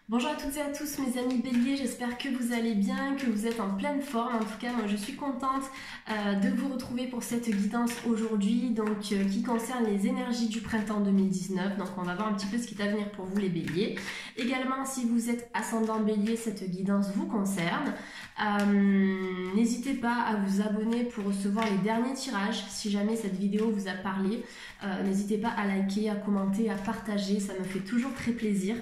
Bonjour à toutes et à tous mes amis béliers, j'espère que vous allez bien, que vous êtes en pleine forme. En tout cas, moi je suis contente de vous retrouver pour cette guidance aujourd'hui, qui concerne les énergies du printemps 2019. Donc on va voir un petit peu ce qui est à venir pour vous les béliers. Également, si vous êtes ascendant bélier, cette guidance vous concerne. N'hésitez pas à vous abonner pour recevoir les derniers tirages. Si jamais cette vidéo vous a parlé, n'hésitez pas à liker, à commenter, à partager. Ça me fait toujours très plaisir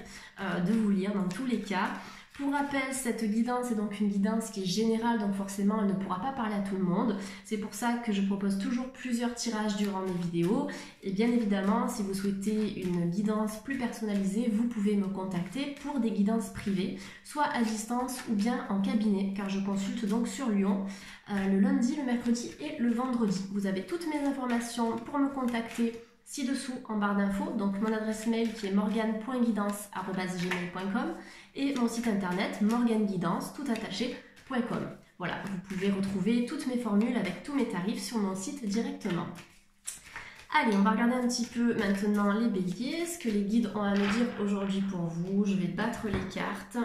de vous lire dans tous les cas. Pour rappel, cette guidance est donc une guidance qui est générale, donc forcément elle ne pourra pas parler à tout le monde. C'est pour ça que je propose toujours plusieurs tirages durant mes vidéos. Et bien évidemment, si vous souhaitez une guidance plus personnalisée, vous pouvez me contacter pour des guidances privées, soit à distance ou bien en cabinet, car je consulte donc sur Lyon le lundi, le mercredi et le vendredi. Vous avez toutes mes informations pour me contacter ci-dessous en barre d'infos, donc mon adresse mail qui est morgane.guidance@gmail.com et mon site internet morganeguidance.com. Voilà, vous pouvez retrouver toutes mes formules avec tous mes tarifs sur mon site directement. Allez, on va regarder un petit peu maintenant les béliers, ce que les guides ont à me dire aujourd'hui pour vous. Je vais battre les cartes.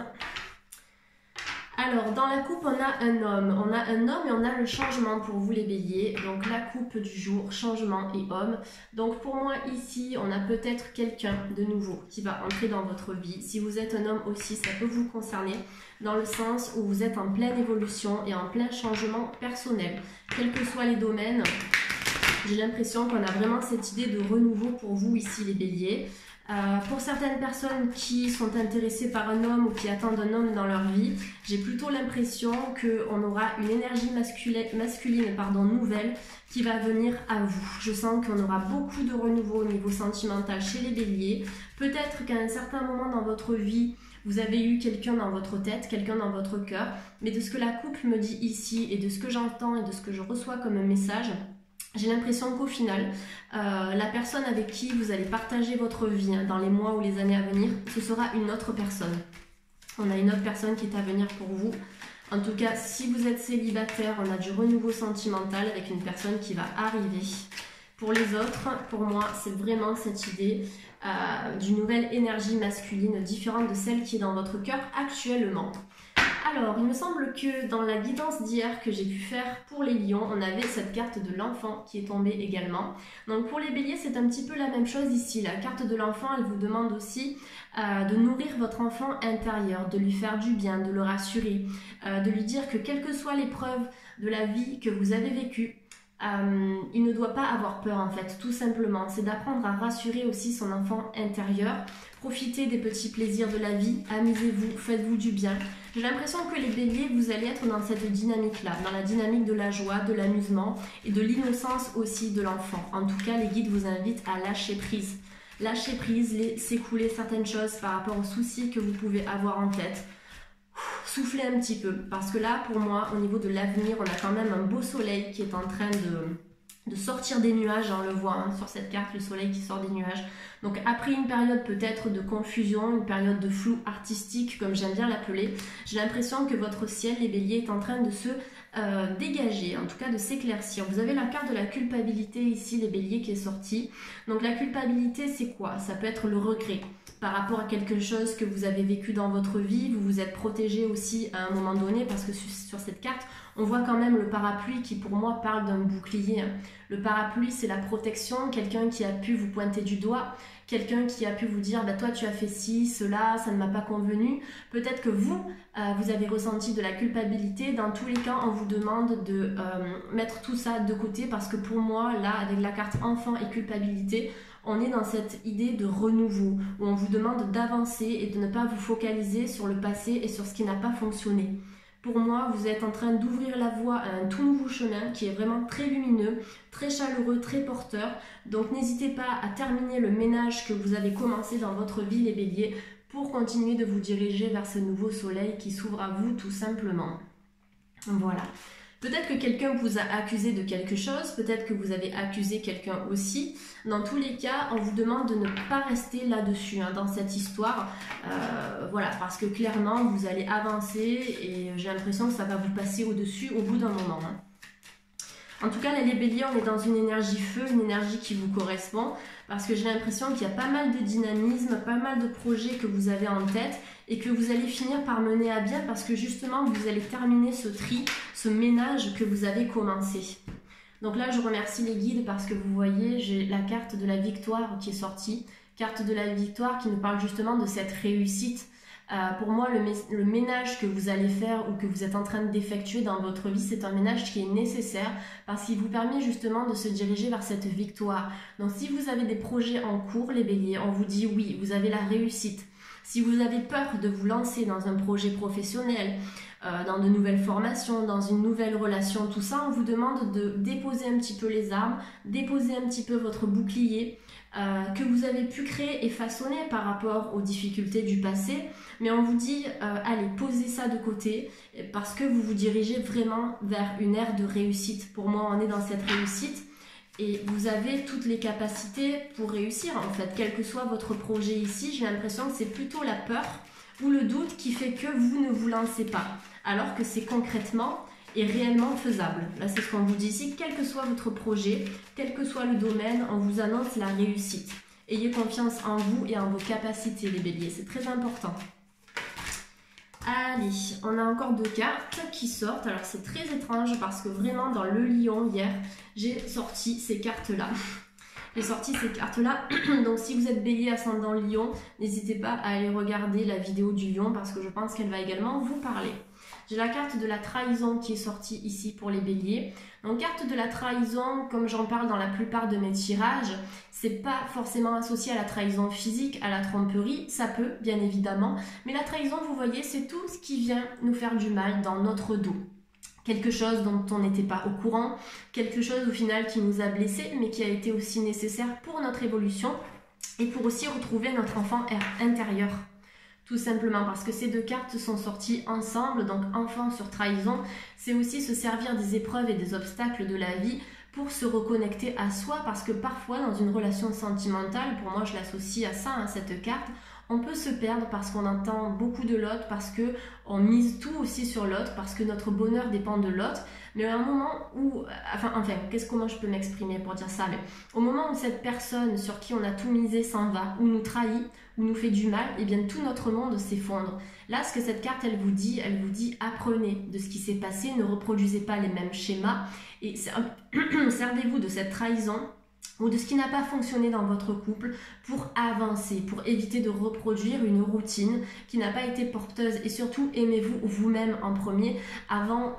Alors, dans la coupe, on a un homme. On a un homme et on a le changement pour vous les béliers. Donc, la coupe du jour, changement et homme. Donc, pour moi, ici, on a peut-être quelqu'un de nouveau qui va entrer dans votre vie. Si vous êtes un homme aussi, ça peut vous concerner dans le sens où vous êtes en pleine évolution et en plein changement personnel. Quels que soient les domaines, j'ai l'impression qu'on a vraiment cette idée de renouveau pour vous ici les béliers. Pour certaines personnes qui sont intéressées par un homme ou qui attendent un homme dans leur vie, j'ai plutôt l'impression qu'on aura une énergie masculine nouvelle qui va venir à vous. Je sens qu'on aura beaucoup de renouveau au niveau sentimental chez les béliers. Peut-être qu'à un certain moment dans votre vie, vous avez eu quelqu'un dans votre tête, quelqu'un dans votre cœur, mais de ce que la coupe me dit ici et de ce que j'entends et de ce que je reçois comme message, j'ai l'impression qu'au final, la personne avec qui vous allez partager votre vie dans les mois ou les années à venir, ce sera une autre personne. On a une autre personne qui est à venir pour vous. En tout cas, si vous êtes célibataire, on a du renouveau sentimental avec une personne qui va arriver. Pour les autres, pour moi, c'est vraiment cette idée d'une nouvelle énergie masculine différente de celle qui est dans votre cœur actuellement. Alors, il me semble que dans la guidance d'hier que j'ai pu faire pour les lions, on avait cette carte de l'enfant qui est tombée également. Donc pour les béliers, c'est un petit peu la même chose ici. La carte de l'enfant, elle vous demande aussi de nourrir votre enfant intérieur, de lui faire du bien, de le rassurer, de lui dire que quelle que soit l'épreuve de la vie que vous avez vécue, il ne doit pas avoir peur en fait, tout simplement. C'est d'apprendre à rassurer aussi son enfant intérieur. Profitez des petits plaisirs de la vie, amusez-vous, faites-vous du bien. J'ai l'impression que les béliers, vous allez être dans cette dynamique-là, dans la dynamique de la joie, de l'amusement et de l'innocence aussi de l'enfant. En tout cas, les guides vous invitent à lâcher prise. Lâcher prise, laisser couler certaines choses par rapport aux soucis que vous pouvez avoir en tête. Soufflez un petit peu, parce que là, pour moi, au niveau de l'avenir, on a quand même un beau soleil qui est en train de sortir des nuages, on le voit sur cette carte, le soleil qui sort des nuages. Donc après une période peut-être de confusion, une période de flou artistique, comme j'aime bien l'appeler, j'ai l'impression que votre ciel, les béliers, est en train de se dégager, en tout cas de s'éclaircir. Vous avez la carte de la culpabilité ici, les béliers, qui est sortie. Donc la culpabilité, c'est quoi? Ça peut être le regret par rapport à quelque chose que vous avez vécu dans votre vie. Vous vous êtes protégé aussi à un moment donné, parce que sur cette carte, on voit quand même le parapluie qui pour moi parle d'un bouclier. Le parapluie, c'est la protection, quelqu'un qui a pu vous pointer du doigt, quelqu'un qui a pu vous dire bah, toi tu as fait ci, cela, ça ne m'a pas convenu. Peut-être que vous avez ressenti de la culpabilité. Dans tous les cas, on vous demande de mettre tout ça de côté, parce que pour moi, là, avec la carte enfant et culpabilité, on est dans cette idée de renouveau, où on vous demande d'avancer et de ne pas vous focaliser sur le passé et sur ce qui n'a pas fonctionné. Pour moi, vous êtes en train d'ouvrir la voie à un tout nouveau chemin qui est vraiment très lumineux, très chaleureux, très porteur. Donc n'hésitez pas à terminer le ménage que vous avez commencé dans votre vie, les béliers, pour continuer de vous diriger vers ce nouveau soleil qui s'ouvre à vous tout simplement. Voilà. Peut-être que quelqu'un vous a accusé de quelque chose, peut-être que vous avez accusé quelqu'un aussi. Dans tous les cas, on vous demande de ne pas rester là-dessus, dans cette histoire. Voilà, parce que clairement, vous allez avancer et j'ai l'impression que ça va vous passer au-dessus au bout d'un moment. En tout cas, là, les béliers, on est dans une énergie feu, une énergie qui vous correspond, parce que j'ai l'impression qu'il y a pas mal de dynamisme, pas mal de projets que vous avez en tête et que vous allez finir par mener à bien parce que justement, vous allez terminer ce tri, ce ménage que vous avez commencé. Donc là, je remercie les guides parce que vous voyez, j'ai la carte de la victoire qui est sortie, carte de la victoire qui nous parle justement de cette réussite. Pour moi, le ménage que vous allez faire ou que vous êtes en train d'effectuer dans votre vie, c'est un ménage qui est nécessaire parce qu'il vous permet justement de se diriger vers cette victoire. Donc si vous avez des projets en cours, les béliers, on vous dit oui, vous avez la réussite. Si vous avez peur de vous lancer dans un projet professionnel, dans de nouvelles formations, dans une nouvelle relation, tout ça, on vous demande de déposer un petit peu les armes, déposer un petit peu votre bouclier que vous avez pu créer et façonner par rapport aux difficultés du passé. Mais on vous dit, allez, posez ça de côté parce que vous vous dirigez vraiment vers une ère de réussite. Pour moi, on est dans cette réussite. Et vous avez toutes les capacités pour réussir en fait, quel que soit votre projet ici. J'ai l'impression que c'est plutôt la peur ou le doute qui fait que vous ne vous lancez pas, alors que c'est concrètement et réellement faisable. Là, c'est ce qu'on vous dit ici, quel que soit votre projet, quel que soit le domaine, on vous annonce la réussite. Ayez confiance en vous et en vos capacités, les béliers, c'est très important. Allez, on a encore 2 cartes qui sortent. Alors c'est très étrange parce que vraiment dans le lion hier, j'ai sorti ces cartes-là. J'ai sorti ces cartes-là. Donc si vous êtes bélier ascendant lion, n'hésitez pas à aller regarder la vidéo du lion parce que je pense qu'elle va également vous parler. J'ai la carte de la trahison qui est sortie ici pour les béliers. Donc carte de la trahison, comme j'en parle dans la plupart de mes tirages, c'est pas forcément associé à la trahison physique, à la tromperie, ça peut bien évidemment, mais la trahison, vous voyez, c'est tout ce qui vient nous faire du mal dans notre dos. Quelque chose dont on n'était pas au courant, quelque chose au final qui nous a blessés, mais qui a été aussi nécessaire pour notre évolution et pour aussi retrouver notre enfant intérieur. Tout simplement parce que ces 2 cartes sont sorties ensemble, donc enfant sur trahison, c'est aussi se servir des épreuves et des obstacles de la vie pour se reconnecter à soi, parce que parfois dans une relation sentimentale, pour moi je l'associe à ça, à cette carte, on peut se perdre parce qu'on entend beaucoup de l'autre, parce qu'on mise tout aussi sur l'autre, parce que notre bonheur dépend de l'autre. Mais à un moment où, comment je peux m'exprimer pour dire ça, mais au moment où cette personne sur qui on a tout misé s'en va, ou nous trahit, ou nous fait du mal, eh bien tout notre monde s'effondre. Là, ce que cette carte, elle vous dit apprenez de ce qui s'est passé, ne reproduisez pas les mêmes schémas, et servez-vous de cette trahison ou de ce qui n'a pas fonctionné dans votre couple pour avancer, pour éviter de reproduire une routine qui n'a pas été porteuse, et surtout aimez-vous vous-même en premier avant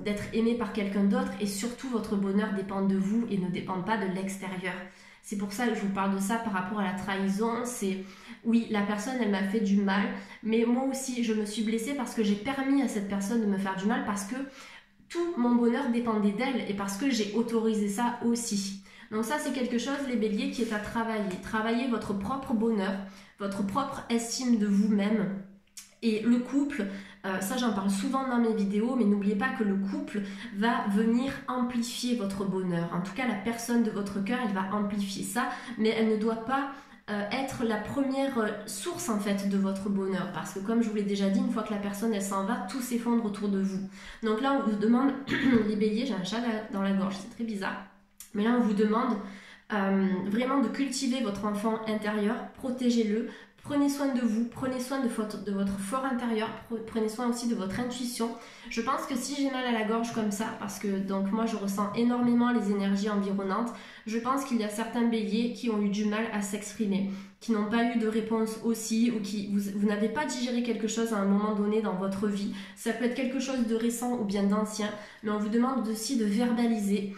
d'être aimé par quelqu'un d'autre, et surtout votre bonheur dépend de vous et ne dépend pas de l'extérieur. C'est pour ça que je vous parle de ça par rapport à la trahison. C'est oui, la personne elle m'a fait du mal, mais moi aussi je me suis blessée parce que j'ai permis à cette personne de me faire du mal, parce que tout mon bonheur dépendait d'elle et parce que j'ai autorisé ça aussi. Donc ça, c'est quelque chose, les béliers, qui est à travailler. Travailler votre propre bonheur, votre propre estime de vous-même. Et le couple, ça j'en parle souvent dans mes vidéos, mais n'oubliez pas que le couple va venir amplifier votre bonheur. En tout cas, la personne de votre cœur, elle va amplifier ça, mais elle ne doit pas être la première source en fait de votre bonheur, parce que comme je vous l'ai déjà dit, une fois que la personne elle s'en va, tout s'effondre autour de vous. Donc là, on vous demande, les béliers, j'ai un chat dans la gorge, c'est très bizarre. Mais là, on vous demande vraiment de cultiver votre enfant intérieur, protégez-le, prenez soin de vous, prenez soin de votre fort intérieur, prenez soin aussi de votre intuition. Je pense que si j'ai mal à la gorge comme ça, parce que donc moi je ressens énormément les énergies environnantes, je pense qu'il y a certains béliers qui ont eu du mal à s'exprimer, qui n'ont pas eu de réponse aussi, ou qui vous n'avez pas digéré quelque chose à un moment donné dans votre vie. Ça peut être quelque chose de récent ou bien d'ancien, mais on vous demande aussi de verbaliser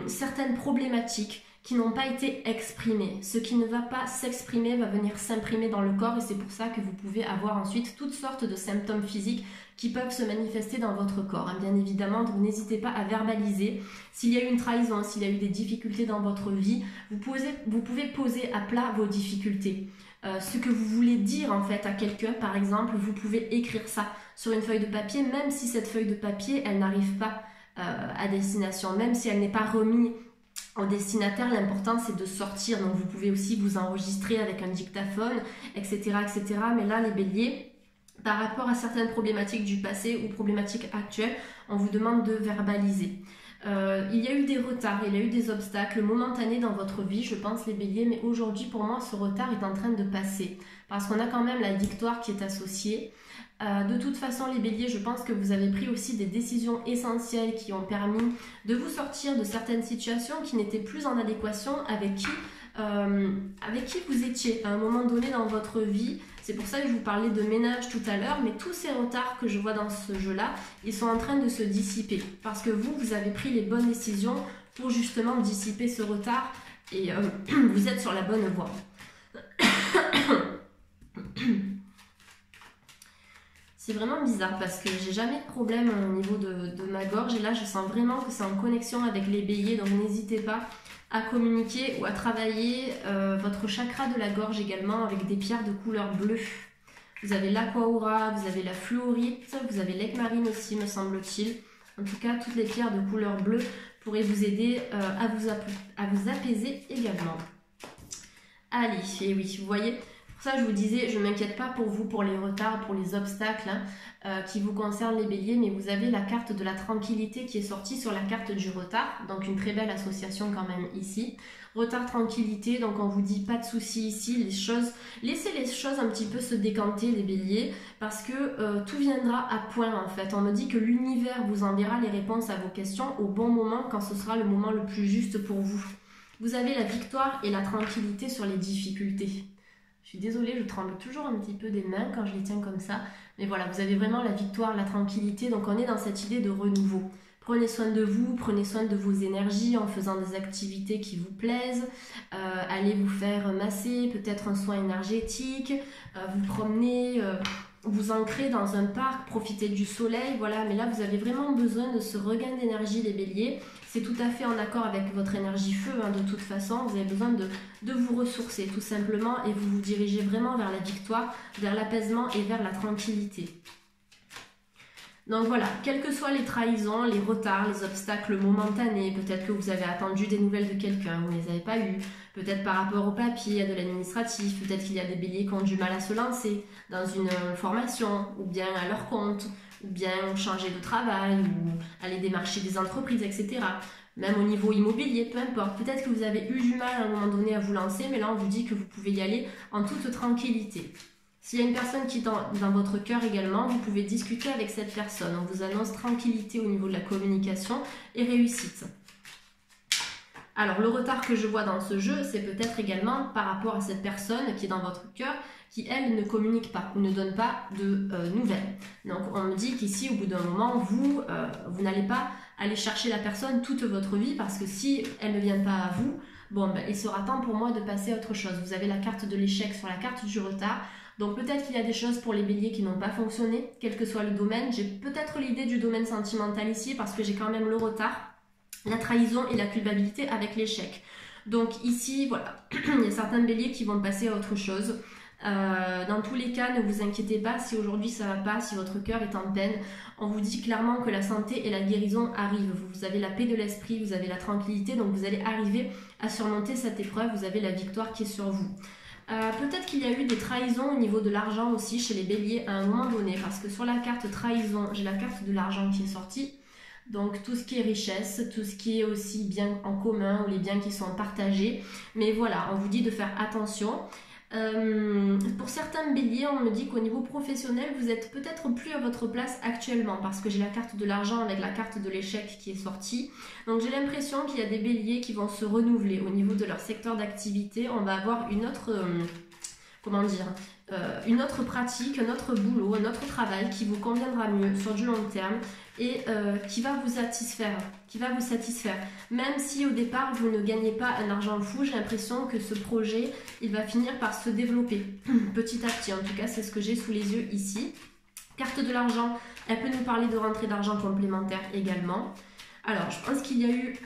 certaines problématiques qui n'ont pas été exprimées. Ce qui ne va pas s'exprimer va venir s'imprimer dans le corps, et c'est pour ça que vous pouvez avoir ensuite toutes sortes de symptômes physiques qui peuvent se manifester dans votre corps. Bien évidemment, donc n'hésitez pas à verbaliser. S'il y a eu une trahison, s'il y a eu des difficultés dans votre vie, vous pouvez poser à plat vos difficultés. Ce que vous voulez dire en fait à quelqu'un, par exemple, vous pouvez écrire ça sur une feuille de papier, même si cette feuille de papier, elle n'arrive pas à destination, même si elle n'est pas remise au destinataire, l'important c'est de sortir. Donc vous pouvez aussi vous enregistrer avec un dictaphone, etc., etc. Mais là, les béliers, par rapport à certaines problématiques du passé ou problématiques actuelles, on vous demande de verbaliser. Il y a eu des retards, il y a eu des obstacles momentanés dans votre vie, je pense les béliers, mais aujourd'hui pour moi ce retard est en train de passer parce qu'on a quand même la victoire qui est associée. De toute façon les béliers, je pense que vous avez pris aussi des décisions essentielles qui ont permis de vous sortir de certaines situations qui n'étaient plus en adéquation avec qui vous étiez à un moment donné dans votre vie. C'est pour ça que je vous parlais de ménage tout à l'heure, mais tous ces retards que je vois dans ce jeu-là, ils sont en train de se dissiper parce que vous avez pris les bonnes décisions pour justement dissiper ce retard et vous êtes sur la bonne voie. C'est vraiment bizarre parce que j'ai jamais de problème au niveau de ma gorge et là je sens vraiment que c'est en connexion avec les béliers, donc n'hésitez pas à communiquer ou à travailler votre chakra de la gorge également avec des pierres de couleur bleue. Vous avez l'aquaura, vous avez la fluorite, vous avez l'aigue-marine aussi me semble-t-il. En tout cas toutes les pierres de couleur bleue pourraient vous aider à vous apaiser également. Allez, et oui, vous voyez, pour ça je vous disais, je ne m'inquiète pas pour vous, pour les retards, pour les obstacles qui vous concernent les béliers, mais vous avez la carte de la tranquillité qui est sortie sur la carte du retard, donc une très belle association quand même ici. Retard, tranquillité, donc on vous dit pas de soucis ici, laissez les choses un petit peu se décanter les béliers, parce que tout viendra à point en fait. On me dit que l'univers vous enverra les réponses à vos questions au bon moment, quand ce sera le moment le plus juste pour vous. Vous avez la victoire et la tranquillité sur les difficultés. Je suis désolée, je tremble toujours un petit peu des mains quand je les tiens comme ça. Mais voilà, vous avez vraiment la victoire, la tranquillité. Donc on est dans cette idée de renouveau. Prenez soin de vous, prenez soin de vos énergies en faisant des activités qui vous plaisent. Allez vous faire masser, peut-être un soin énergétique. Vous promener, vous ancrer dans un parc, profiter du soleil. Voilà, mais là vous avez vraiment besoin de ce regain d'énergie les béliers. C'est tout à fait en accord avec votre énergie feu, de toute façon. Vous avez besoin de vous ressourcer, tout simplement, et vous vous dirigez vraiment vers la victoire, vers l'apaisement et vers la tranquillité. Donc voilà, quelles que soient les trahisons, les retards, les obstacles momentanés, peut-être que vous avez attendu des nouvelles de quelqu'un, vous ne les avez pas eues, peut-être par rapport au papier, à de l'administratif, peut-être qu'il y a des béliers qui ont du mal à se lancer dans une formation, ou bien à leur compte, ou bien changer de travail, ou aller démarcher des entreprises, etc. Même au niveau immobilier, peu importe. Peut-être que vous avez eu du mal à un moment donné à vous lancer, mais là on vous dit que vous pouvez y aller en toute tranquillité. S'il y a une personne qui est dans votre cœur également, vous pouvez discuter avec cette personne. On vous annonce tranquillité au niveau de la communication et réussite. Alors le retard que je vois dans ce jeu, c'est peut-être également par rapport à cette personne qui est dans votre cœur, qui elle ne communique pas ou ne donne pas de nouvelles. Donc on me dit qu'ici au bout d'un moment, vous n'allez pas aller chercher la personne toute votre vie parce que si elle ne vient pas à vous, bon, ben, il sera temps pour moi de passer à autre chose. Vous avez la carte de l'échec sur la carte du retard. Donc peut-être qu'il y a des choses pour les béliers qui n'ont pas fonctionné, quel que soit le domaine. J'ai peut-être l'idée du domaine sentimental ici parce que j'ai quand même le retard, la trahison et la culpabilité avec l'échec. Donc ici, voilà, il y a certains béliers qui vont passer à autre chose. Dans tous les cas, ne vous inquiétez pas si aujourd'hui ça va pas, si votre cœur est en peine. On vous dit clairement que la santé et la guérison arrivent. Vous avez la paix de l'esprit, vous avez la tranquillité, donc vous allez arriver à surmonter cette épreuve. Vous avez la victoire qui est sur vous. Peut-être qu'il y a eu des trahisons au niveau de l'argent aussi chez les béliers à un moment donné, parce que sur la carte trahison, j'ai la carte de l'argent qui est sortie. Donc tout ce qui est richesse, tout ce qui est aussi bien en commun ou les biens qui sont partagés. Mais voilà, on vous dit de faire attention. Pour certains béliers, on me dit qu'au niveau professionnel, vous êtes peut-être plus à votre place actuellement parce que j'ai la carte de l'argent avec la carte de l'échec qui est sortie. Donc j'ai l'impression qu'il y a des béliers qui vont se renouveler au niveau de leur secteur d'activité. On va avoir une autre, une autre pratique, un autre boulot, un autre travail qui vous conviendra mieux sur du long terme et qui va vous satisfaire, Même si au départ vous ne gagnez pas un argent fou, j'ai l'impression que ce projet, il va finir par se développer petit à petit. En tout cas, c'est ce que j'ai sous les yeux ici. Carte de l'argent, elle peut nous parler de rentrée d'argent complémentaire également. Alors, je pense qu'il y a eu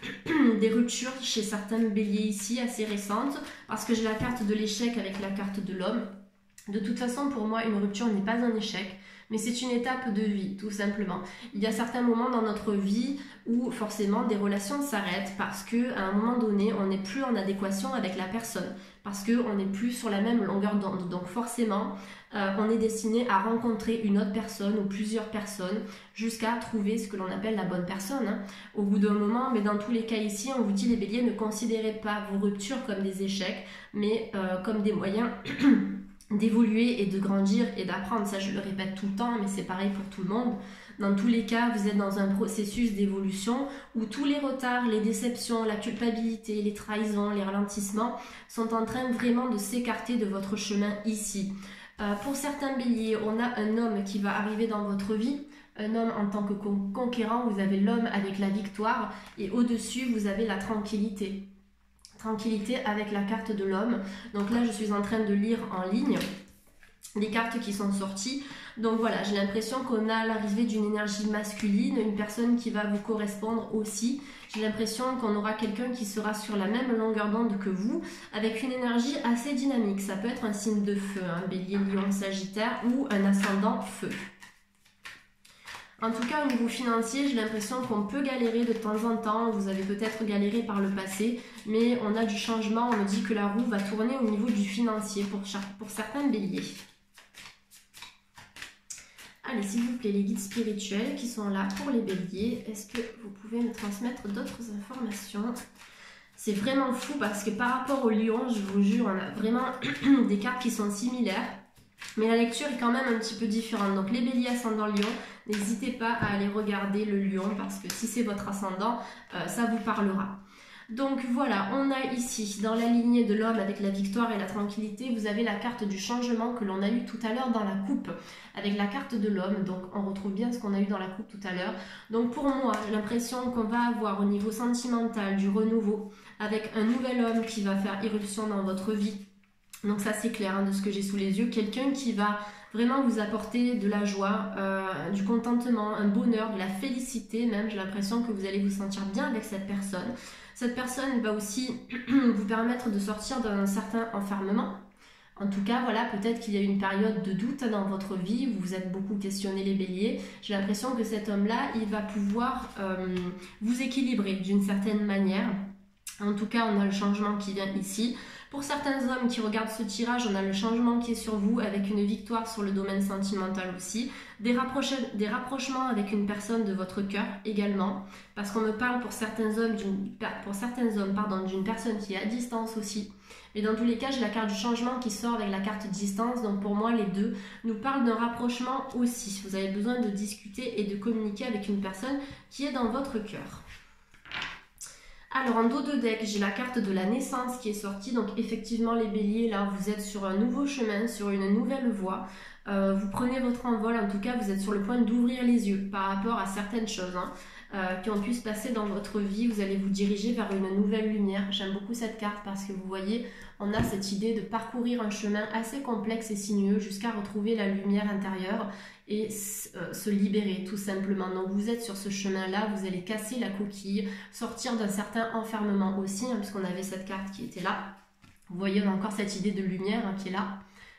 des ruptures chez certains béliers ici, assez récentes, parce que j'ai la carte de l'échec avec la carte de l'homme. De toute façon, pour moi, une rupture n'est pas un échec, mais c'est une étape de vie, tout simplement. Il y a certains moments dans notre vie où forcément des relations s'arrêtent parce qu'à un moment donné, on n'est plus en adéquation avec la personne, parce qu'on n'est plus sur la même longueur d'onde. Donc forcément, on est destiné à rencontrer une autre personne ou plusieurs personnes jusqu'à trouver ce que l'on appelle la bonne personne, hein. Au bout d'un moment, mais dans tous les cas ici, on vous dit les béliers, ne considérez pas vos ruptures comme des échecs, mais comme des moyens d'évoluer et de grandir et d'apprendre. Ça, je le répète tout le temps, mais c'est pareil pour tout le monde. Dans tous les cas, vous êtes dans un processus d'évolution où tous les retards, les déceptions, la culpabilité, les trahisons, les ralentissements sont en train vraiment de s'écarter de votre chemin ici. Pour certains béliers, on a un homme qui va arriver dans votre vie, un homme en tant que conquérant. Vous avez l'homme avec la victoire et au-dessus, vous avez la tranquillité. Tranquillité avec la carte de l'homme. Donc là, je suis en train de lire en ligne les cartes qui sont sorties. Donc voilà, j'ai l'impression qu'on a l'arrivée d'une énergie masculine, une personne qui va vous correspondre aussi. J'ai l'impression qu'on aura quelqu'un qui sera sur la même longueur d'onde que vous, avec une énergie assez dynamique. Ça peut être un signe de feu, hein, bélier, lion, sagittaire, ou un ascendant feu. En tout cas, au niveau financier, j'ai l'impression qu'on peut galérer de temps en temps. Vous avez peut-être galéré par le passé, mais on a du changement. On me dit que la roue va tourner au niveau du financier pour certains béliers. Allez, s'il vous plaît, les guides spirituels qui sont là pour les béliers, est-ce que vous pouvez me transmettre d'autres informations? C'est vraiment fou parce que par rapport au lion, je vous jure, on a vraiment des cartes qui sont similaires. Mais la lecture est quand même un petit peu différente. Donc les béliers ascendant lion, n'hésitez pas à aller regarder le lion parce que si c'est votre ascendant, ça vous parlera. Donc voilà, on a ici, dans la lignée de l'homme avec la victoire et la tranquillité, vous avez la carte du changement que l'on a eu tout à l'heure dans la coupe, avec la carte de l'homme. Donc on retrouve bien ce qu'on a eu dans la coupe tout à l'heure. Donc pour moi, j'ai l'impression qu'on va avoir au niveau sentimental du renouveau, avec un nouvel homme qui va faire irruption dans votre vie. Donc ça c'est clair, hein, de ce que j'ai sous les yeux, quelqu'un qui va vraiment vous apporter de la joie, du contentement, un bonheur, de la félicité même. J'ai l'impression que vous allez vous sentir bien avec cette personne. Cette personne va aussi vous permettre de sortir d'un certain enfermement. En tout cas, voilà, peut-être qu'il y a eu une période de doute dans votre vie, vous vous êtes beaucoup questionné les béliers. J'ai l'impression que cet homme-là, il va pouvoir vous équilibrer d'une certaine manière. En tout cas, on a le changement qui vient ici. Pour certains hommes qui regardent ce tirage, on a le changement qui est sur vous avec une victoire sur le domaine sentimental aussi. Des rapprochements avec une personne de votre cœur également. Parce qu'on me parle pour certains hommes d'une personne qui est à distance aussi. Mais dans tous les cas, j'ai la carte du changement qui sort avec la carte distance. Donc pour moi, les deux nous parlent d'un rapprochement aussi. Vous avez besoin de discuter et de communiquer avec une personne qui est dans votre cœur. Alors en dos de deck, j'ai la carte de la naissance qui est sortie. Donc effectivement les béliers, là vous êtes sur un nouveau chemin, sur une nouvelle voie. Vous prenez votre envol, en tout cas vous êtes sur le point d'ouvrir les yeux par rapport à certaines choses qui ont pu se passer dans votre vie. Vous allez vous diriger vers une nouvelle lumière. J'aime beaucoup cette carte parce que vous voyez, on a cette idée de parcourir un chemin assez complexe et sinueux jusqu'à retrouver la lumière intérieure et se libérer tout simplement. Donc vous êtes sur ce chemin-là, vous allez casser la coquille, sortir d'un certain enfermement aussi, hein, puisqu'on avait cette carte qui était là. Vous voyez, on a encore cette idée de lumière qui est là.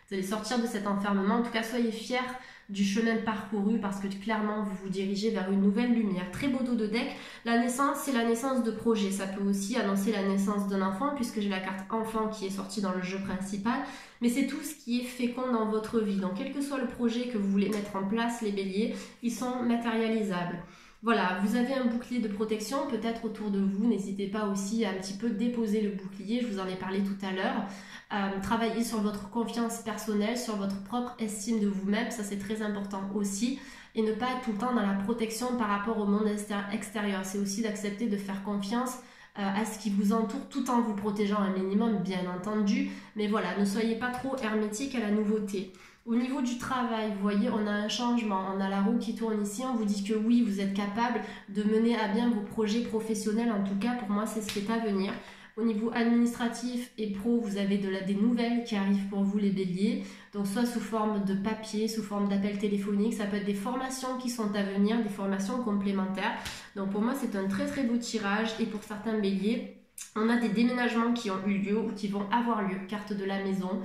Vous allez sortir de cet enfermement. En tout cas, soyez fiers du chemin parcouru parce que clairement, vous vous dirigez vers une nouvelle lumière. Très beau dos de deck. La naissance, c'est la naissance de projet. Ça peut aussi annoncer la naissance d'un enfant puisque j'ai la carte enfant qui est sortie dans le jeu principal. Mais c'est tout ce qui est fécond dans votre vie. Donc, quel que soit le projet que vous voulez mettre en place, les béliers, ils sont matérialisables. Voilà, vous avez un bouclier de protection peut-être autour de vous. N'hésitez pas aussi à un petit peu déposer le bouclier. Je vous en ai parlé tout à l'heure. Travailler sur votre confiance personnelle, sur votre propre estime de vous-même. Ça, c'est très important aussi. Et ne pas être tout le temps dans la protection par rapport au monde extérieur. C'est aussi d'accepter de faire confiance à ce qui vous entoure tout en vous protégeant un minimum, bien entendu. Mais voilà, ne soyez pas trop hermétique à la nouveauté. Au niveau du travail, vous voyez, on a un changement, on a la roue qui tourne ici, on vous dit que oui, vous êtes capable de mener à bien vos projets professionnels, en tout cas pour moi c'est ce qui est à venir. Au niveau administratif et pro, vous avez des nouvelles qui arrivent pour vous les béliers, donc soit sous forme de papier, sous forme d'appel téléphonique, ça peut être des formations qui sont à venir, des formations complémentaires. Donc pour moi c'est un très très beau tirage et pour certains béliers, on a des déménagements qui ont eu lieu ou qui vont avoir lieu, carte de la maison.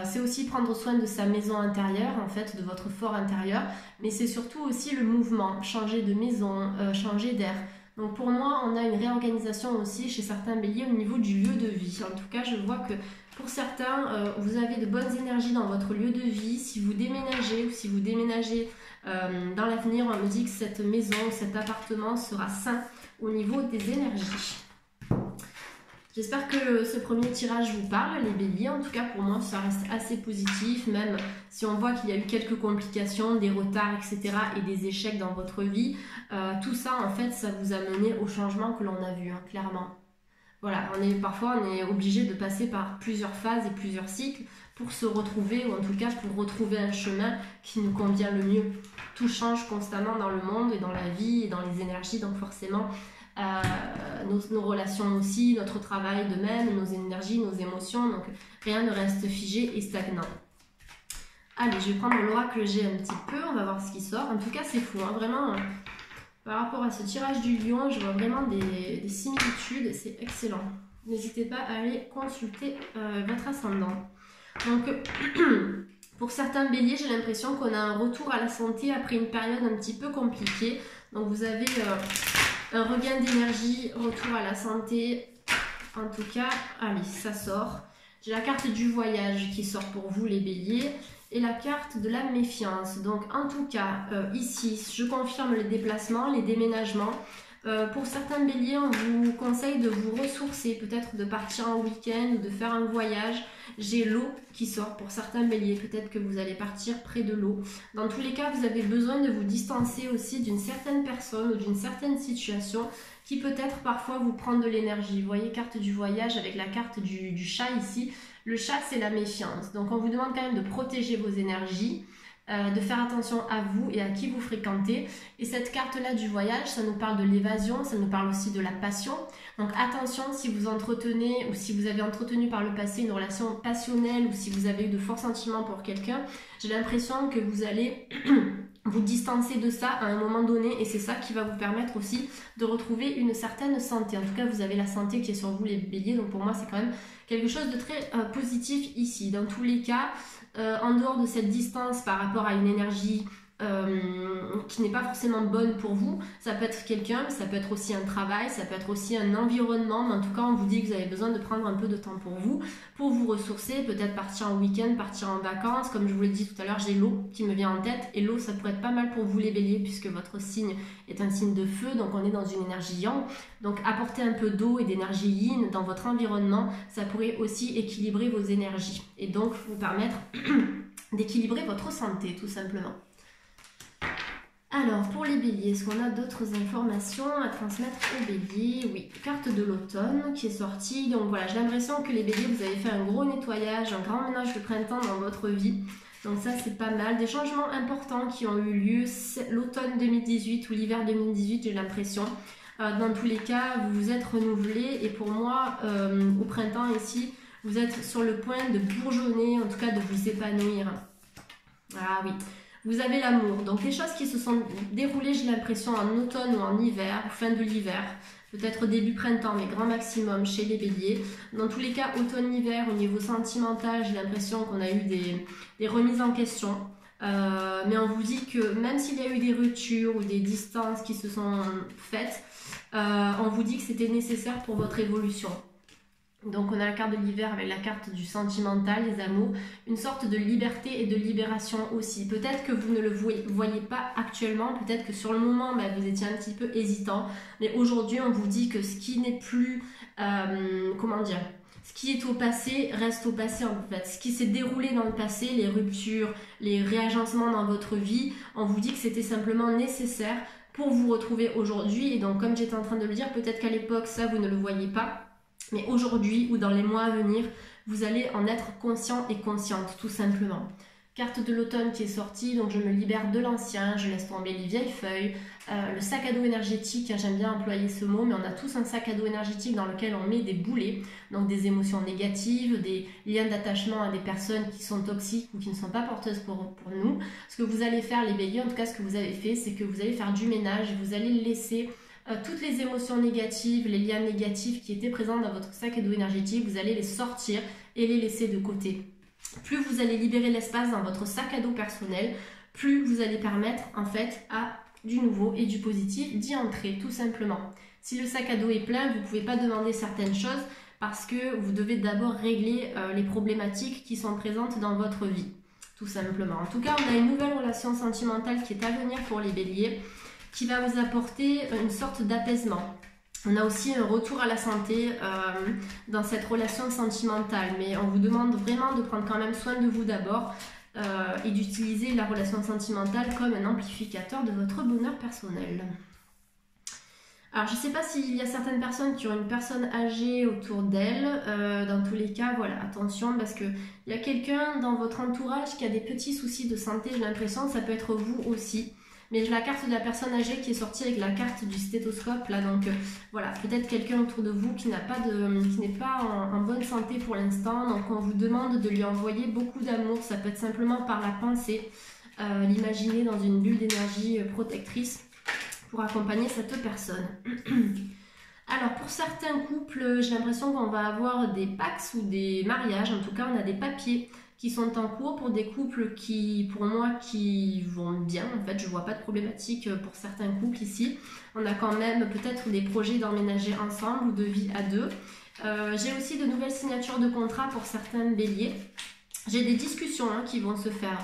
C'est aussi prendre soin de sa maison intérieure, en fait, de votre fort intérieur, mais c'est surtout aussi le mouvement, changer de maison, changer d'air. Donc pour moi, on a une réorganisation aussi chez certains béliers au niveau du lieu de vie. En tout cas, je vois que pour certains, vous avez de bonnes énergies dans votre lieu de vie. Si vous déménagez ou si vous déménagez dans l'avenir, on me dit que cette maison, cet appartement sera sain au niveau des énergies. J'espère que ce premier tirage vous parle, les béliers. En tout cas, pour moi, ça reste assez positif, même si on voit qu'il y a eu quelques complications, des retards, etc. et des échecs dans votre vie. Tout ça, en fait, ça vous a mené au changement que l'on a vu, hein, clairement. Voilà, parfois, on est obligé de passer par plusieurs phases et plusieurs cycles pour se retrouver, ou en tout cas pour retrouver un chemin qui nous convient le mieux. Tout change constamment dans le monde et dans la vie et dans les énergies, donc forcément... nos relations aussi, notre travail de même, nos énergies, nos émotions, donc rien ne reste figé et stagnant. Allez, je vais prendre l'oracle G un petit peu, on va voir ce qui sort. En tout cas, c'est fou, hein, vraiment, par rapport à ce tirage du lion, je vois vraiment des similitudes, c'est excellent. N'hésitez pas à aller consulter votre ascendant. Donc, pour certains béliers, j'ai l'impression qu'on a un retour à la santé après une période un petit peu compliquée. Donc, vous avez... un regain d'énergie, retour à la santé. En tout cas, allez, ça sort. J'ai la carte du voyage qui sort pour vous, les béliers. Et la carte de la méfiance. Donc, en tout cas, ici, je confirme les déplacements, les déménagements. Pour certains béliers, on vous conseille de vous ressourcer, peut-être de partir en week-end ou de faire un voyage. J'ai l'eau qui sort pour certains béliers, peut-être que vous allez partir près de l'eau. Dans tous les cas, vous avez besoin de vous distancer aussi d'une certaine personne ou d'une certaine situation qui peut-être parfois vous prend de l'énergie. Vous voyez, carte du voyage avec la carte du chat ici. Le chat, c'est la méfiance. Donc, on vous demande quand même de protéger vos énergies. De faire attention à vous et à qui vous fréquentez. Et cette carte-là du voyage, ça nous parle de l'évasion, ça nous parle aussi de la passion. Donc attention si vous entretenez ou si vous avez entretenu par le passé une relation passionnelle ou si vous avez eu de forts sentiments pour quelqu'un, j'ai l'impression que vous allez vous distancer de ça à un moment donné et c'est ça qui va vous permettre aussi de retrouver une certaine santé. En tout cas, vous avez la santé qui est sur vous, les béliers, donc pour moi, c'est quand même quelque chose de très positif ici. Dans tous les cas, en dehors de cette distance par rapport à une énergie qui n'est pas forcément bonne pour vous, ça peut être quelqu'un, ça peut être aussi un travail, ça peut être aussi un environnement, mais en tout cas on vous dit que vous avez besoin de prendre un peu de temps pour vous ressourcer, peut-être partir en week-end, partir en vacances, comme je vous l'ai dit tout à l'heure, j'ai l'eau qui me vient en tête, et l'eau ça pourrait être pas mal pour vous les béliers, puisque votre signe est un signe de feu, donc on est dans une énergie yang, donc apporter un peu d'eau et d'énergie yin dans votre environnement, ça pourrait aussi équilibrer vos énergies, et donc vous permettre d'équilibrer votre santé tout simplement. Alors, pour les béliers, est-ce qu'on a d'autres informations à transmettre aux béliers? Oui, carte de l'automne qui est sortie. Donc voilà, j'ai l'impression que les béliers, vous avez fait un gros nettoyage, un grand ménage de printemps dans votre vie. Donc ça, c'est pas mal. Des changements importants qui ont eu lieu l'automne 2018 ou l'hiver 2018, j'ai l'impression. Dans tous les cas, vous vous êtes renouvelé. Et pour moi, au printemps ici, vous êtes sur le point de bourgeonner, en tout cas de vous épanouir. Ah oui. Vous avez l'amour, donc les choses qui se sont déroulées, j'ai l'impression, en automne ou en hiver, fin de l'hiver, peut-être début printemps, mais grand maximum chez les béliers. Dans tous les cas, automne-hiver, au niveau sentimental, j'ai l'impression qu'on a eu des remises en question. Mais on vous dit que même s'il y a eu des ruptures ou des distances qui se sont faites, on vous dit que c'était nécessaire pour votre évolution. Donc on a la carte de l'hiver avec la carte du sentimental, les amours, une sorte de liberté et de libération aussi. Peut-être que vous ne le voyez pas actuellement, peut-être que sur le moment vous étiez un petit peu hésitant, mais aujourd'hui on vous dit que ce qui n'est plus, ce qui est au passé reste au passé en fait. Ce qui s'est déroulé dans le passé, les ruptures, les réagencements dans votre vie, on vous dit que c'était simplement nécessaire pour vous retrouver aujourd'hui. Et donc comme j'étais en train de le dire, peut-être qu'à l'époque ça vous ne le voyez pas. Mais aujourd'hui ou dans les mois à venir, vous allez en être conscient et consciente, tout simplement. Carte de l'automne qui est sortie, donc je me libère de l'ancien, je laisse tomber les vieilles feuilles. Le sac à dos énergétique, j'aime bien employer ce mot, mais on a tous un sac à dos énergétique dans lequel on met des boulets, donc des émotions négatives, des liens d'attachement à des personnes qui sont toxiques ou qui ne sont pas porteuses pour nous. Ce que vous allez faire, les béliers, en tout cas ce que vous avez fait, c'est que vous allez faire du ménage, vous allez laisser toutes les émotions négatives, les liens négatifs qui étaient présents dans votre sac à dos énergétique, vous allez les sortir et les laisser de côté. plus vous allez libérer l'espace dans votre sac à dos personnel, plus vous allez permettre en fait à du nouveau et du positif d'y entrer tout simplement. Si le sac à dos est plein, vous ne pouvez pas demander certaines choses parce que vous devez d'abord régler les problématiques qui sont présentes dans votre vie, tout simplement. En tout cas, on a une nouvelle relation sentimentale qui est à venir pour les béliers, qui va vous apporter une sorte d'apaisement. On a aussi un retour à la santé dans cette relation sentimentale, mais on vous demande vraiment de prendre quand même soin de vous d'abord et d'utiliser la relation sentimentale comme un amplificateur de votre bonheur personnel. Alors, je ne sais pas s'il y a certaines personnes qui ont une personne âgée autour d'elles. Dans tous les cas, voilà, attention parce qu'il y a quelqu'un dans votre entourage qui a des petits soucis de santé, j'ai l'impression, ça peut être vous aussi. Mais j'ai la carte de la personne âgée qui est sortie avec la carte du stéthoscope là, donc voilà, peut-être quelqu'un autour de vous qui n'est pas en bonne santé pour l'instant, donc on vous demande de lui envoyer beaucoup d'amour, ça peut être simplement par la pensée, l'imaginer dans une bulle d'énergie protectrice pour accompagner cette personne. Alors pour certains couples, j'ai l'impression qu'on va avoir des pax ou des mariages, en tout cas on a des papiers qui sont en cours pour des couples qui, pour moi, qui vont bien. En fait, je vois pas de problématique pour certains couples ici. On a quand même peut-être des projets d'emménager ensemble ou de vie à deux. J'ai aussi de nouvelles signatures de contrats pour certains béliers. J'ai des discussions qui vont se faire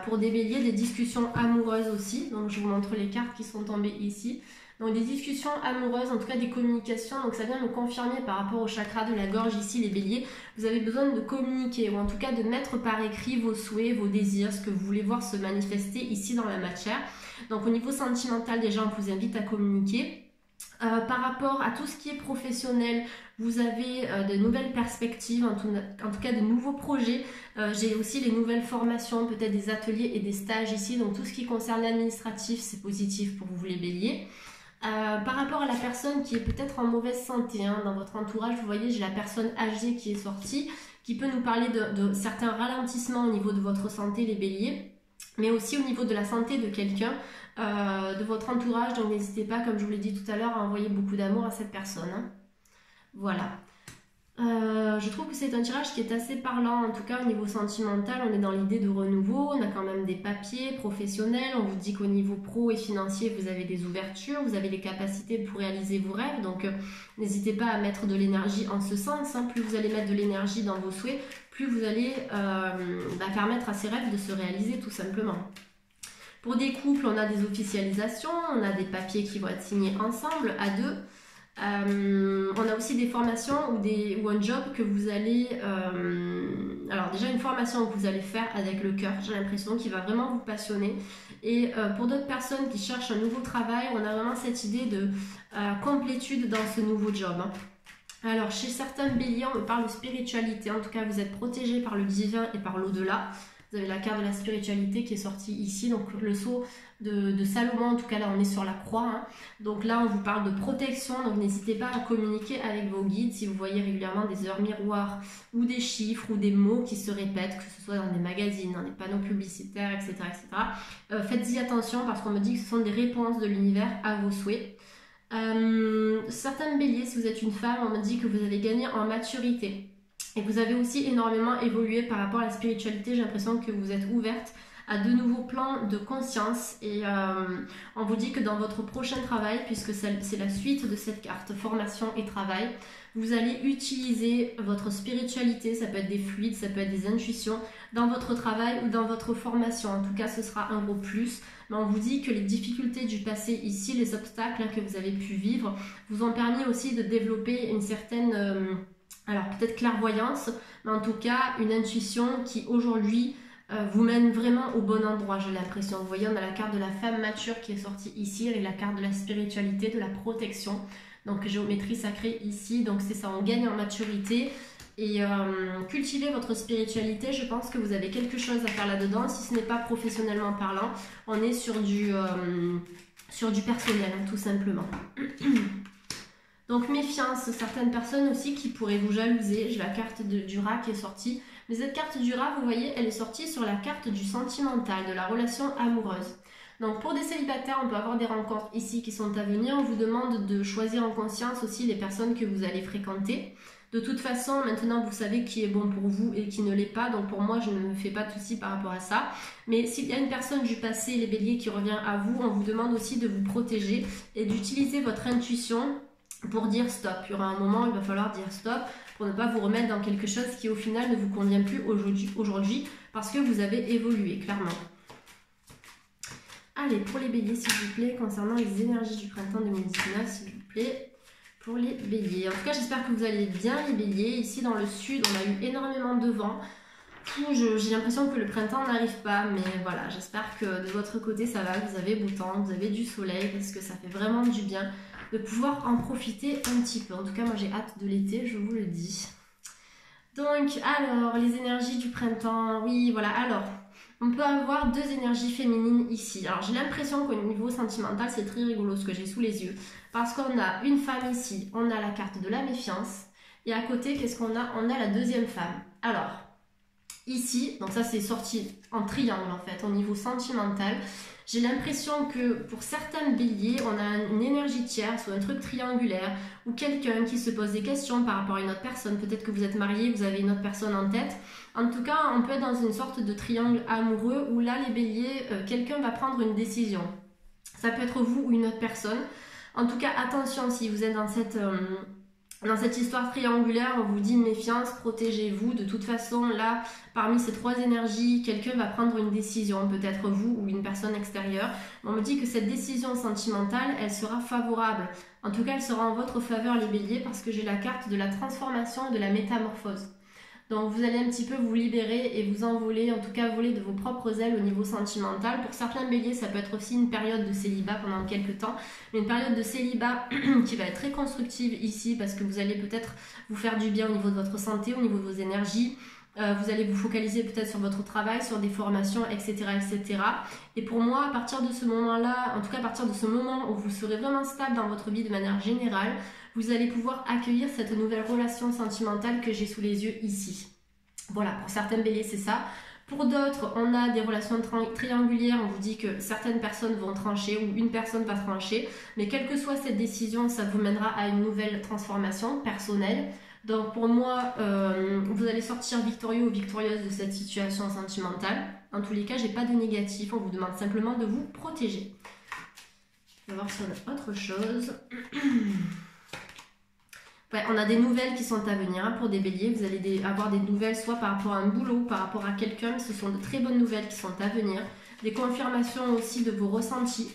pour des béliers, des discussions amoureuses aussi. Donc, je vous montre les cartes qui sont tombées ici. Donc des discussions amoureuses, en tout cas des communications, donc ça vient me confirmer par rapport au chakra de la gorge ici les béliers, vous avez besoin de communiquer ou en tout cas de mettre par écrit vos souhaits, vos désirs, ce que vous voulez voir se manifester ici dans la matière. Donc au niveau sentimental déjà on vous invite à communiquer. Par rapport à tout ce qui est professionnel, vous avez de nouvelles perspectives, en tout cas de nouveaux projets. J'ai aussi les nouvelles formations, peut-être des ateliers et des stages ici, donc tout ce qui concerne l'administratif c'est positif pour vous les béliers. Par rapport à la personne qui est peut-être en mauvaise santé dans votre entourage, vous voyez j'ai la personne âgée qui est sortie, qui peut nous parler de certains ralentissements au niveau de votre santé les béliers, mais aussi au niveau de la santé de quelqu'un de votre entourage, donc n'hésitez pas comme je vous l'ai dit tout à l'heure à envoyer beaucoup d'amour à cette personne. Voilà. Je trouve que c'est un tirage qui est assez parlant, en tout cas au niveau sentimental, on est dans l'idée de renouveau, on a quand même des papiers professionnels, on vous dit qu'au niveau pro et financier vous avez des ouvertures, vous avez les capacités pour réaliser vos rêves, donc n'hésitez pas à mettre de l'énergie en ce sens, plus vous allez mettre de l'énergie dans vos souhaits, plus vous allez permettre à ces rêves de se réaliser tout simplement. Pour des couples, on a des officialisations, on a des papiers qui vont être signés ensemble à deux. On a aussi des formations ou un job que vous allez alors déjà une formation que vous allez faire avec le cœur, j'ai l'impression qu'il va vraiment vous passionner et pour d'autres personnes qui cherchent un nouveau travail, on a vraiment cette idée de complétude dans ce nouveau job. Alors chez certains béliers on me parle de spiritualité, en tout cas vous êtes protégé par le divin et par l'au-delà. Vous avez la carte de la spiritualité qui est sortie ici, donc le sceau de Salomon, en tout cas là on est sur la croix. Donc là on vous parle de protection, donc n'hésitez pas à communiquer avec vos guides si vous voyez régulièrement des heures miroirs ou des chiffres ou des mots qui se répètent, que ce soit dans des magazines, dans des panneaux publicitaires, etc. etc. Faites-y attention parce qu'on me dit que ce sont des réponses de l'univers à vos souhaits. Certains béliers, si vous êtes une femme, on me dit que vous avez gagné en maturité. Et vous avez aussi énormément évolué par rapport à la spiritualité. J'ai l'impression que vous êtes ouverte à de nouveaux plans de conscience. Et on vous dit que dans votre prochain travail, puisque c'est la suite de cette carte formation et travail, vous allez utiliser votre spiritualité, ça peut être des fluides, ça peut être des intuitions, dans votre travail ou dans votre formation. En tout cas, ce sera un gros plus. Mais on vous dit que les difficultés du passé ici, les obstacles que vous avez pu vivre, vous ont permis aussi de développer une certaine... alors peut-être clairvoyance, mais en tout cas une intuition qui aujourd'hui vous mène vraiment au bon endroit, j'ai l'impression. Vous voyez, on a la carte de la femme mature qui est sortie ici, avec la carte de la spiritualité, de la protection. Donc géométrie sacrée ici, donc c'est ça, on gagne en maturité. Et cultivez votre spiritualité, je pense que vous avez quelque chose à faire là-dedans, si ce n'est pas professionnellement parlant. On est sur du personnel, tout simplement. Donc méfiance, certaines personnes aussi qui pourraient vous jalouser. J'ai la carte du rat qui est sortie. Mais cette carte du rat, vous voyez, elle est sortie sur la carte du sentimental, de la relation amoureuse. Donc pour des célibataires, on peut avoir des rencontres ici qui sont à venir. On vous demande de choisir en conscience aussi les personnes que vous allez fréquenter. De toute façon, maintenant vous savez qui est bon pour vous et qui ne l'est pas, donc pour moi je ne me fais pas de soucis par rapport à ça. Mais s'il y a une personne du passé, les béliers, qui revient à vous, on vous demande aussi de vous protéger et d'utiliser votre intuition pour dire stop. Il y aura un moment où il va falloir dire stop pour ne pas vous remettre dans quelque chose qui au final ne vous convient plus aujourd'hui parce que vous avez évolué, clairement. Allez, pour les béliers, s'il vous plaît, concernant les énergies du printemps 2019, s'il vous plaît. Pour les béliers. En tout cas, j'espère que vous allez bien, les béliers. Ici, dans le sud, on a eu énormément de vent. J'ai l'impression que le printemps n'arrive pas, mais voilà, j'espère que de votre côté, ça va. Vous avez beau temps, vous avez du soleil, parce que ça fait vraiment du bien de pouvoir en profiter un petit peu. En tout cas, moi, j'ai hâte de l'été, je vous le dis. Donc, alors, les énergies du printemps. Oui, voilà, alors... On peut avoir deux énergies féminines ici. Alors j'ai l'impression qu'au niveau sentimental, c'est très rigolo ce que j'ai sous les yeux. Parce qu'on a une femme ici, on a la carte de la méfiance. Et à côté, qu'est-ce qu'on a? On a la deuxième femme. Alors, ici, donc ça c'est sorti en triangle en fait, au niveau sentimental. J'ai l'impression que pour certains béliers, on a une énergie tierce ou un truc triangulaire ou quelqu'un qui se pose des questions par rapport à une autre personne. Peut-être que vous êtes marié, vous avez une autre personne en tête. En tout cas, on peut être dans une sorte de triangle amoureux où là, les béliers, quelqu'un va prendre une décision. Ça peut être vous ou une autre personne. En tout cas, attention, si vous êtes dans cette histoire triangulaire, on vous dit méfiance, protégez-vous. De toute façon, là, parmi ces trois énergies, quelqu'un va prendre une décision, peut-être vous ou une personne extérieure. On me dit que cette décision sentimentale, elle sera favorable. En tout cas, elle sera en votre faveur, les béliers, parce que j'ai la carte de la transformation et de la métamorphose. Donc vous allez un petit peu vous libérer et vous envoler, en tout cas voler de vos propres ailes au niveau sentimental. Pour certains béliers, ça peut être aussi une période de célibat pendant quelques temps. Mais une période de célibat qui va être très constructive ici parce que vous allez peut-être vous faire du bien au niveau de votre santé, au niveau de vos énergies. Vous allez vous focaliser peut-être sur votre travail, sur des formations, etc., etc. Et pour moi, à partir de ce moment-là, en tout cas à partir de ce moment où vous serez vraiment stable dans votre vie de manière générale, vous allez pouvoir accueillir cette nouvelle relation sentimentale que j'ai sous les yeux ici. Voilà, pour certains béliers, c'est ça. Pour d'autres, on a des relations triangulaires. On vous dit que certaines personnes vont trancher ou une personne va trancher. Mais quelle que soit cette décision, ça vous mènera à une nouvelle transformation personnelle. Donc pour moi, vous allez sortir victorieux ou victorieuse de cette situation sentimentale. En tous les cas, j'ai pas de négatif. On vous demande simplement de vous protéger. On va voir si on a autre chose. Ouais, on a des nouvelles qui sont à venir hein, pour des béliers. Vous allez avoir des nouvelles soit par rapport à un boulot, par rapport à quelqu'un. Ce sont de très bonnes nouvelles qui sont à venir. Des confirmations aussi de vos ressentis.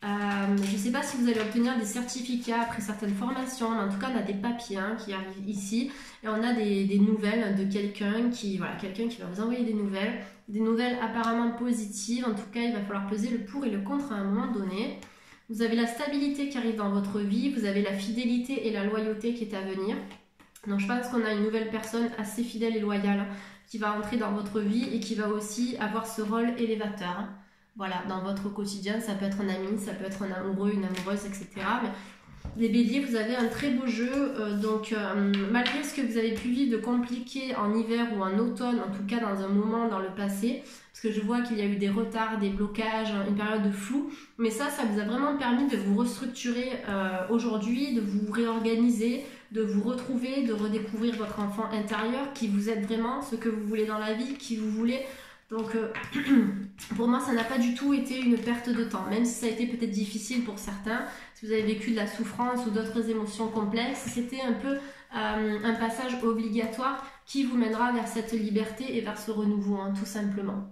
Je ne sais pas si vous allez obtenir des certificats après certaines formations. Mais en tout cas, on a des papiers hein, qui arrivent ici. Et on a des nouvelles de quelqu'un qui va vous envoyer des nouvelles. Des nouvelles apparemment positives. En tout cas, il va falloir peser le pour et le contre à un moment donné. Vous avez la stabilité qui arrive dans votre vie, vous avez la fidélité et la loyauté qui est à venir. Donc je pense qu'on a une nouvelle personne assez fidèle et loyale qui va entrer dans votre vie et qui va aussi avoir ce rôle élévateur. Voilà, dans votre quotidien, ça peut être un ami, ça peut être un amoureux, une amoureuse, etc. Mais les béliers, vous avez un très beau jeu, malgré ce que vous avez pu vivre de compliqué en hiver ou en automne, en tout cas dans un moment dans le passé, parce que je vois qu'il y a eu des retards, des blocages, une période de flou, mais ça vous a vraiment permis de vous restructurer aujourd'hui, de vous réorganiser, de vous retrouver, de redécouvrir votre enfant intérieur, qui vous aide vraiment, ce que vous voulez dans la vie, qui vous voulez. Donc pour moi ça n'a pas du tout été une perte de temps, même si ça a été peut-être difficile pour certains, si vous avez vécu de la souffrance ou d'autres émotions complexes, c'était un peu un passage obligatoire qui vous mènera vers cette liberté et vers ce renouveau, hein, tout simplement.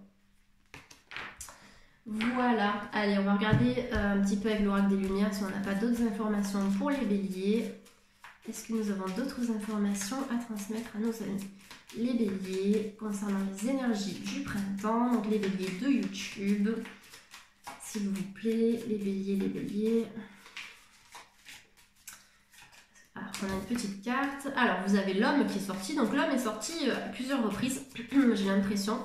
Voilà, allez on va regarder un petit peu avec l'oracle des lumières si on n'a pas d'autres informations pour les béliers. Est-ce que nous avons d'autres informations à transmettre à nos amis? Les béliers, concernant les énergies du printemps, donc les béliers de YouTube, s'il vous plaît, les béliers. Alors, on a une petite carte. Alors, vous avez l'homme qui est sorti. Donc, l'homme est sorti à plusieurs reprises, j'ai l'impression.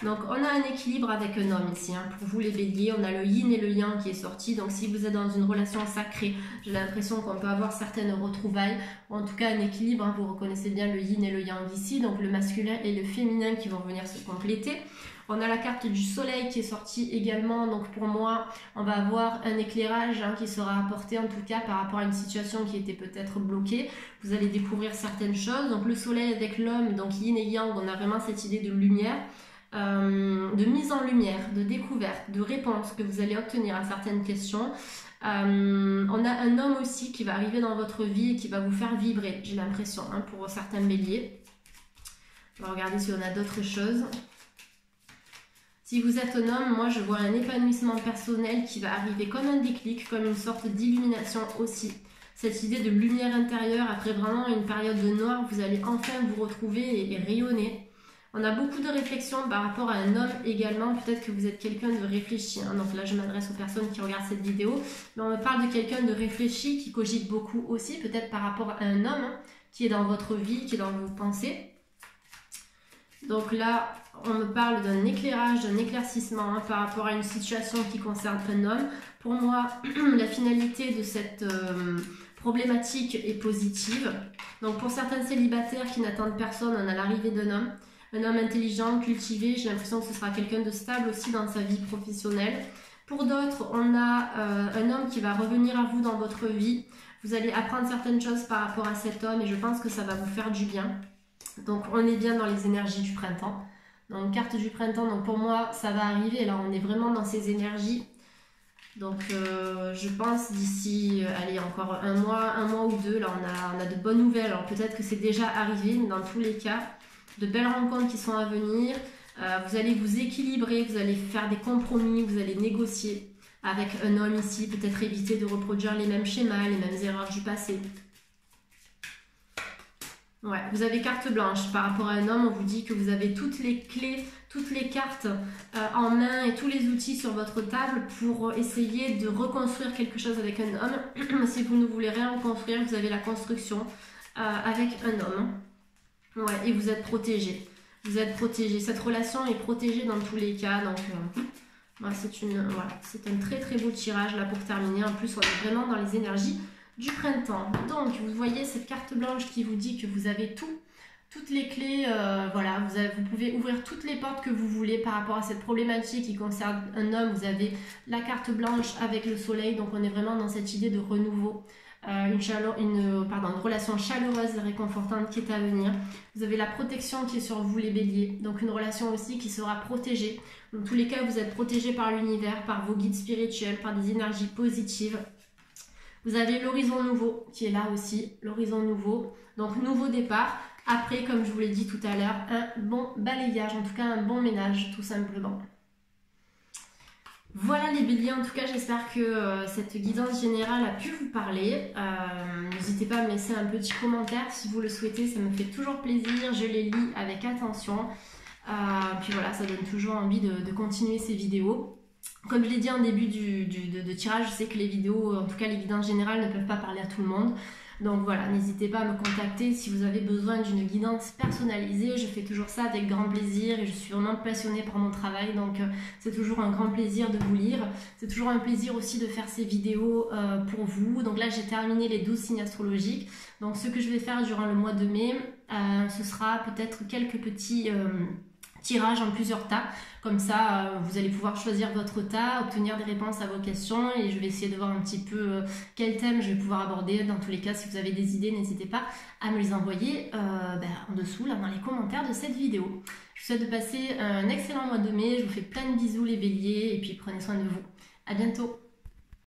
Donc, on a un équilibre avec un homme ici. Hein. Pour vous, les béliers, on a le yin et le yang qui est sorti. Donc, si vous êtes dans une relation sacrée, j'ai l'impression qu'on peut avoir certaines retrouvailles. Ou en tout cas, un équilibre. Hein. Vous reconnaissez bien le yin et le yang ici. Donc, le masculin et le féminin qui vont venir se compléter. On a la carte du soleil qui est sortie également, donc pour moi, on va avoir un éclairage qui sera apporté en tout cas par rapport à une situation qui était peut-être bloquée. Vous allez découvrir certaines choses. Donc le soleil avec l'homme, donc yin et yang, on a vraiment cette idée de lumière, de mise en lumière, de découverte, de réponse que vous allez obtenir à certaines questions. On a un homme aussi qui va arriver dans votre vie et qui va vous faire vibrer, j'ai l'impression, pour certains béliers. On va regarder si on a d'autres choses. Si vous êtes un homme, moi je vois un épanouissement personnel qui va arriver comme un déclic, comme une sorte d'illumination aussi. Cette idée de lumière intérieure, après vraiment une période de noir, vous allez enfin vous retrouver et rayonner. On a beaucoup de réflexions par rapport à un homme également, peut-être que vous êtes quelqu'un de réfléchi, donc là je m'adresse aux personnes qui regardent cette vidéo, mais on me parle de quelqu'un de réfléchi, qui cogite beaucoup aussi, peut-être par rapport à un homme qui est dans votre vie, qui est dans vos pensées. Donc là, on me parle d'un éclairage, d'un éclaircissement par rapport à une situation qui concerne un homme. Pour moi, la finalité de cette problématique est positive. Donc pour certains célibataires qui n'attendent personne, on a l'arrivée d'un homme. Un homme intelligent, cultivé, j'ai l'impression que ce sera quelqu'un de stable aussi dans sa vie professionnelle. Pour d'autres, on a un homme qui va revenir à vous dans votre vie. Vous allez apprendre certaines choses par rapport à cet homme et je pense que ça va vous faire du bien. Donc on est bien dans les énergies du printemps. Donc carte du printemps, donc pour moi ça va arriver. Là on est vraiment dans ces énergies. Donc je pense d'ici, allez, encore un mois ou deux, là on a de bonnes nouvelles. Alors peut-être que c'est déjà arrivé, mais dans tous les cas, de belles rencontres qui sont à venir. Vous allez vous équilibrer, vous allez faire des compromis, vous allez négocier avec un homme ici. Peut-être éviter de reproduire les mêmes schémas, les mêmes erreurs du passé. Ouais, vous avez carte blanche. Par rapport à un homme, on vous dit que vous avez toutes les clés, toutes les cartes en main et tous les outils sur votre table pour essayer de reconstruire quelque chose avec un homme. Si vous ne voulez rien reconstruire, vous avez la construction avec un homme. Ouais, et vous êtes protégé. Vous êtes protégé. Cette relation est protégée dans tous les cas. Donc, c'est un très très beau tirage là pour terminer. En plus, on est vraiment dans les énergies du printemps. Donc vous voyez cette carte blanche qui vous dit que vous avez toutes les clés, voilà, vous pouvez ouvrir toutes les portes que vous voulez par rapport à cette problématique qui concerne un homme. Vous avez la carte blanche avec le soleil, donc on est vraiment dans cette idée de renouveau, une relation chaleureuse et réconfortante qui est à venir. Vous avez la protection qui est sur vous les béliers, donc une relation aussi qui sera protégée. Dans tous les cas, vous êtes protégé par l'univers, par vos guides spirituels, par des énergies positives. Vous avez l'horizon nouveau qui est là aussi, l'horizon nouveau, donc nouveau départ. Après, comme je vous l'ai dit tout à l'heure, un bon balayage, en tout cas un bon ménage tout simplement. Voilà les béliers, en tout cas j'espère que cette guidance générale a pu vous parler. N'hésitez pas à me laisser un petit commentaire si vous le souhaitez, ça me fait toujours plaisir, je les lis avec attention. Puis voilà, ça donne toujours envie de continuer ces vidéos. Comme je l'ai dit en début de tirage, je sais que les vidéos, en tout cas les guidances générales, ne peuvent pas parler à tout le monde. Donc voilà, n'hésitez pas à me contacter si vous avez besoin d'une guidance personnalisée. Je fais toujours ça avec grand plaisir et je suis vraiment passionnée par mon travail. Donc c'est toujours un grand plaisir de vous lire. C'est toujours un plaisir aussi de faire ces vidéos pour vous. Donc là, j'ai terminé les 12 signes astrologiques. Donc ce que je vais faire durant le mois de mai, ce sera peut-être quelques petits tirage en plusieurs tas, comme ça vous allez pouvoir choisir votre tas, obtenir des réponses à vos questions et je vais essayer de voir un petit peu quel thème je vais pouvoir aborder. Dans tous les cas, si vous avez des idées, n'hésitez pas à me les envoyer en dessous là dans les commentaires de cette vidéo. Je vous souhaite de passer un excellent mois de mai, je vous fais plein de bisous les béliers et puis prenez soin de vous. À bientôt.